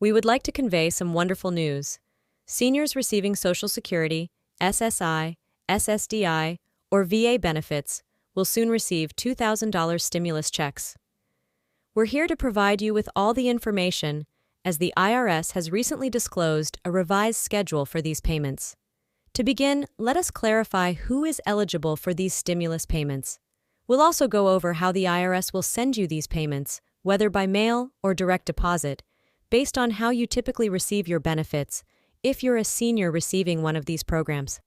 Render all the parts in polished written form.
We would like to convey some wonderful news. Seniors receiving Social Security, SSI, SSDI, or VA benefits will soon receive $2,000 stimulus checks. We're here to provide you with all the information, as the IRS has recently disclosed a revised schedule for these payments. To begin, let us clarify who is eligible for these stimulus payments. We'll also go over how the IRS will send you these payments, whether by mail or direct deposit, based on how you typically receive your benefits, if you're a senior receiving one of these programs.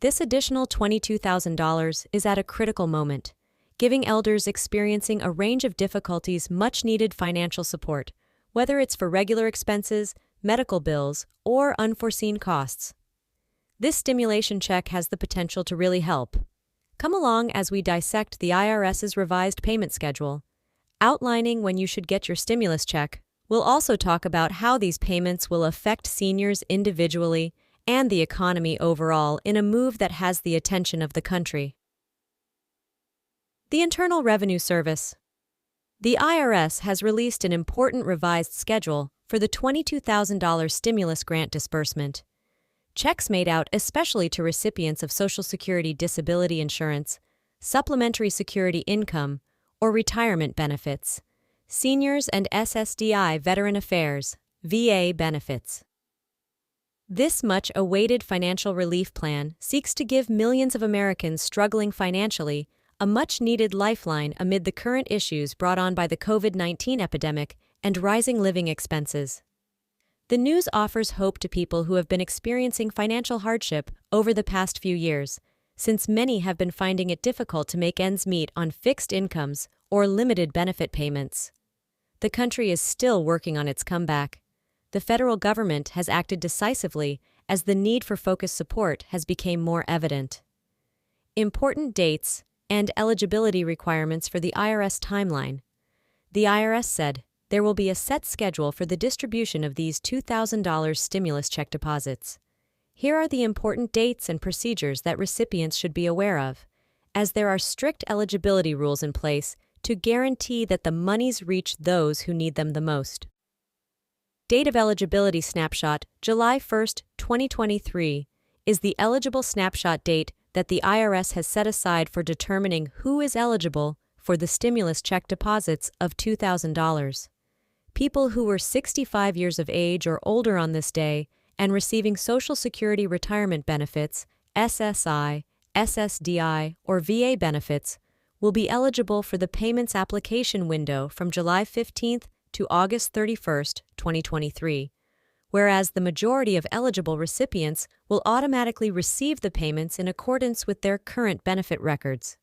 This additional $22,000 is at a critical moment, giving elders experiencing a range of difficulties much-needed financial support, whether it's for regular expenses, medical bills, or unforeseen costs. This stimulation check has the potential to really help. Come along as we dissect the IRS's revised payment schedule, outlining when you should get your stimulus check. We'll also talk about how these payments will affect seniors individually and the economy overall in a move that has the attention of the country. The Internal Revenue Service. The IRS has released an important revised schedule for the $22,000 stimulus grant disbursement. Checks made out especially to recipients of Social Security disability insurance, supplementary security income, or retirement benefits, seniors and SSDI Veteran Affairs, VA benefits. This much-awaited financial relief plan seeks to give millions of Americans struggling financially a much-needed lifeline amid the current issues brought on by the COVID-19 epidemic and rising living expenses. The news offers hope to people who have been experiencing financial hardship over the past few years, since many have been finding it difficult to make ends meet on fixed incomes or limited benefit payments. The country is still working on its comeback. The federal government has acted decisively as the need for focused support has become more evident. Important dates and eligibility requirements for the IRS timeline. The IRS said there will be a set schedule for the distribution of these $2,000 stimulus check deposits. Here are the important dates and procedures that recipients should be aware of, as there are strict eligibility rules in place to guarantee that the monies reach those who need them the most. Date of eligibility snapshot, July 1, 2023, is the eligible snapshot date that the IRS has set aside for determining who is eligible for the stimulus check deposits of $2,000. People who were 65 years of age or older on this day and receiving Social Security retirement benefits, SSI, SSDI, or VA benefits will be eligible for the payments application window from July 15th to August 31st, 2023, whereas the majority of eligible recipients will automatically receive the payments in accordance with their current benefit records.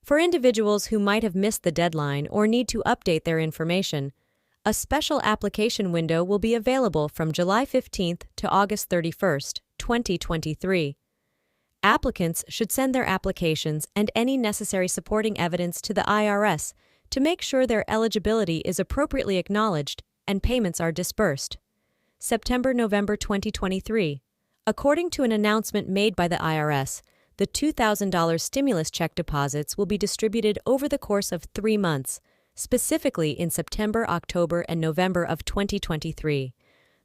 For individuals who might have missed the deadline or need to update their information, a special application window will be available from July 15th to August 31st, 2023. Applicants should send their applications and any necessary supporting evidence to the IRS to make sure their eligibility is appropriately acknowledged and payments are disbursed. September-November 2023. According to an announcement made by the IRS, the $2,000 stimulus check deposits will be distributed over the course of 3 months, specifically in September, October, and November of 2023.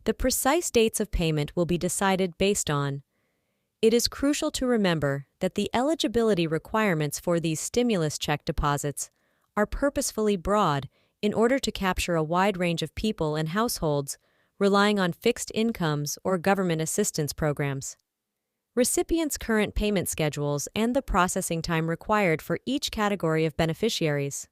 The precise dates of payment will be decided based on. It is crucial to remember that the eligibility requirements for these stimulus check deposits are purposefully broad in order to capture a wide range of people and households relying on fixed incomes or government assistance programs. Recipients' current payment schedules and the processing time required for each category of beneficiaries.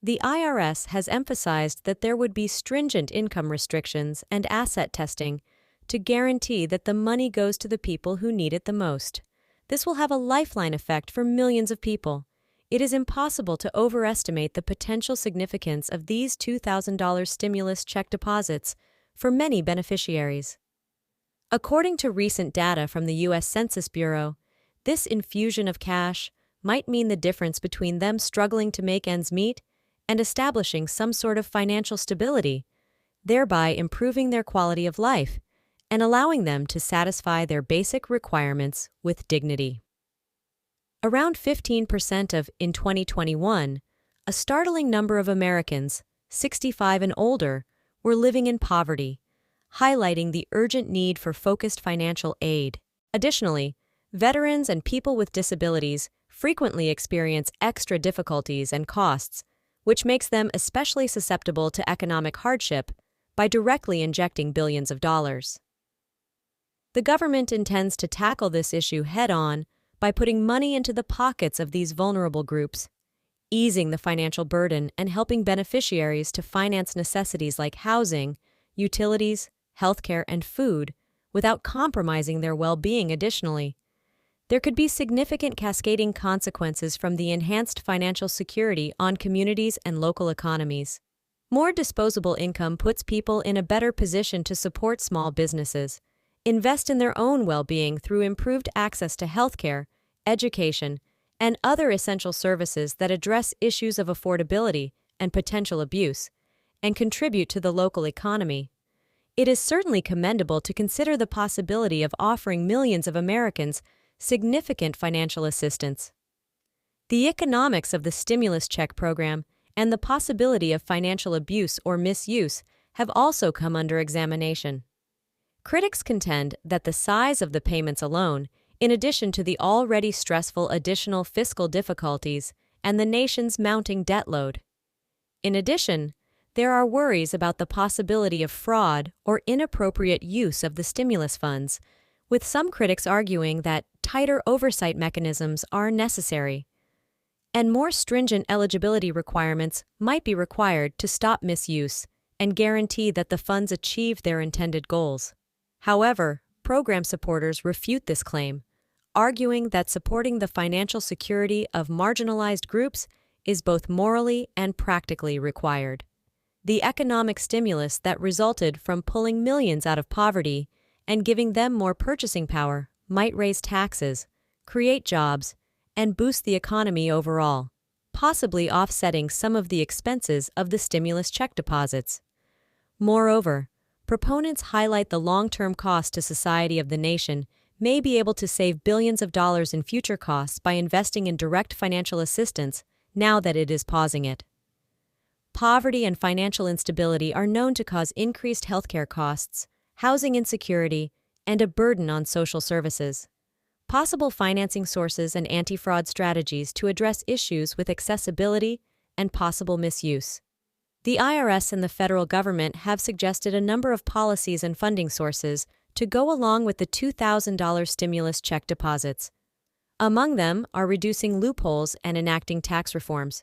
The IRS has emphasized that there would be stringent income restrictions and asset testing to guarantee that the money goes to the people who need it the most. This will have a lifeline effect for millions of people. It is impossible to overestimate the potential significance of these $2,000 stimulus check deposits for many beneficiaries. According to recent data from the U.S. Census Bureau, this infusion of cash might mean the difference between them struggling to make ends meet and establishing some sort of financial stability, thereby improving their quality of life and allowing them to satisfy their basic requirements with dignity. Around 15% of, in 2021, a startling number of Americans, 65 and older, were living in poverty, highlighting the urgent need for focused financial aid. Additionally, veterans and people with disabilities frequently experience extra difficulties and costs, which makes them especially susceptible to economic hardship by directly injecting billions of dollars. The government intends to tackle this issue head-on by putting money into the pockets of these vulnerable groups, easing the financial burden and helping beneficiaries to finance necessities like housing, utilities, healthcare, and food without compromising their well-being. Additionally, there could be significant cascading consequences from the enhanced financial security on communities and local economies. More disposable income puts people in a better position to support small businesses, invest in their own well-being through improved access to healthcare, education, and other essential services that address issues of affordability and potential abuse, and contribute to the local economy. It is certainly commendable to consider the possibility of offering millions of Americans significant financial assistance. The economics of the stimulus check program and the possibility of financial abuse or misuse have also come under examination. Critics contend that the size of the payments alone, in addition to the already stressful additional fiscal difficulties and the nation's mounting debt load. In addition, there are worries about the possibility of fraud or inappropriate use of the stimulus funds, with some critics arguing that tighter oversight mechanisms are necessary, and more stringent eligibility requirements might be required to stop misuse and guarantee that the funds achieve their intended goals. However, program supporters refute this claim, arguing that supporting the financial security of marginalized groups is both morally and practically required. The economic stimulus that resulted from pulling millions out of poverty and giving them more purchasing power might raise taxes, create jobs, and boost the economy overall, possibly offsetting some of the expenses of the stimulus check deposits. Moreover, proponents highlight the long-term cost to society of the nation may be able to save billions of dollars in future costs by investing in direct financial assistance now that it is pausing it. Poverty and financial instability are known to cause increased healthcare costs, housing insecurity, and a burden on social services. Possible financing sources and anti-fraud strategies to address issues with accessibility and possible misuse. The IRS and the federal government have suggested a number of policies and funding sources to go along with the $2,000 stimulus check deposits. Among them are reducing loopholes and enacting tax reforms.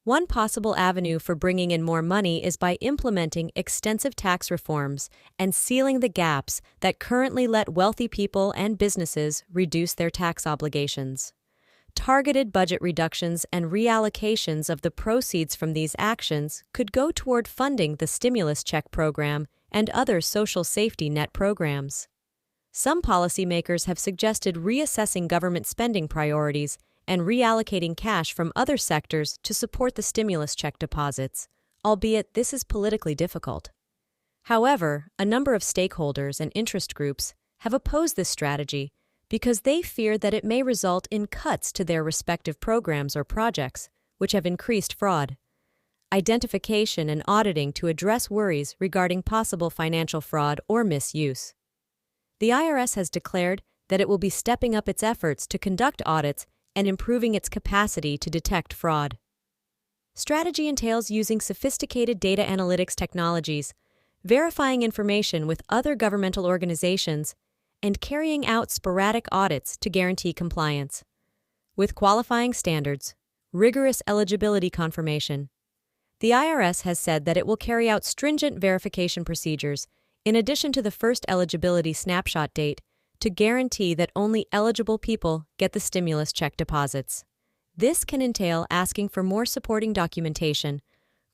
One possible avenue for bringing in more money is by implementing extensive tax reforms and sealing the gaps that currently let wealthy people and businesses reduce their tax obligations. Targeted budget reductions and reallocations of the proceeds from these actions could go toward funding the stimulus check program and other social safety net programs. Some policymakers have suggested reassessing government spending priorities and reallocating cash from other sectors to support the stimulus check deposits, albeit this is politically difficult. However, a number of stakeholders and interest groups have opposed this strategy because they fear that it may result in cuts to their respective programs or projects, which have increased fraud. Identification and auditing to address worries regarding possible financial fraud or misuse. The IRS has declared that it will be stepping up its efforts to conduct audits and improving its capacity to detect fraud. Strategy entails using sophisticated data analytics technologies, verifying information with other governmental organizations, and carrying out sporadic audits to guarantee compliance. With qualifying standards, rigorous eligibility confirmation, the IRS has said that it will carry out stringent verification procedures in addition to the first eligibility snapshot date to guarantee that only eligible people get the stimulus check deposits. This can entail asking for more supporting documentation,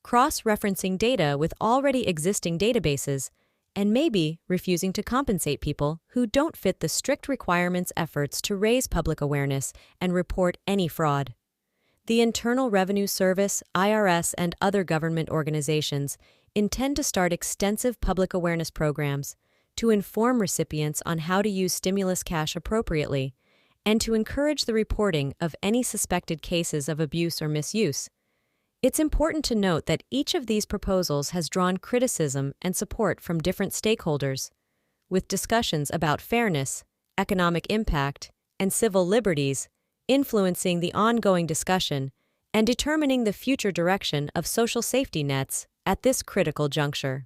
cross-referencing data with already existing databases, and maybe refusing to compensate people who don't fit the strict requirements efforts to raise public awareness and report any fraud. The Internal Revenue Service, IRS, and other government organizations intend to start extensive public awareness programs to inform recipients on how to use stimulus cash appropriately, and to encourage the reporting of any suspected cases of abuse or misuse. It's important to note that each of these proposals has drawn criticism and support from different stakeholders, with discussions about fairness, economic impact, and civil liberties influencing the ongoing discussion and determining the future direction of social safety nets at this critical juncture.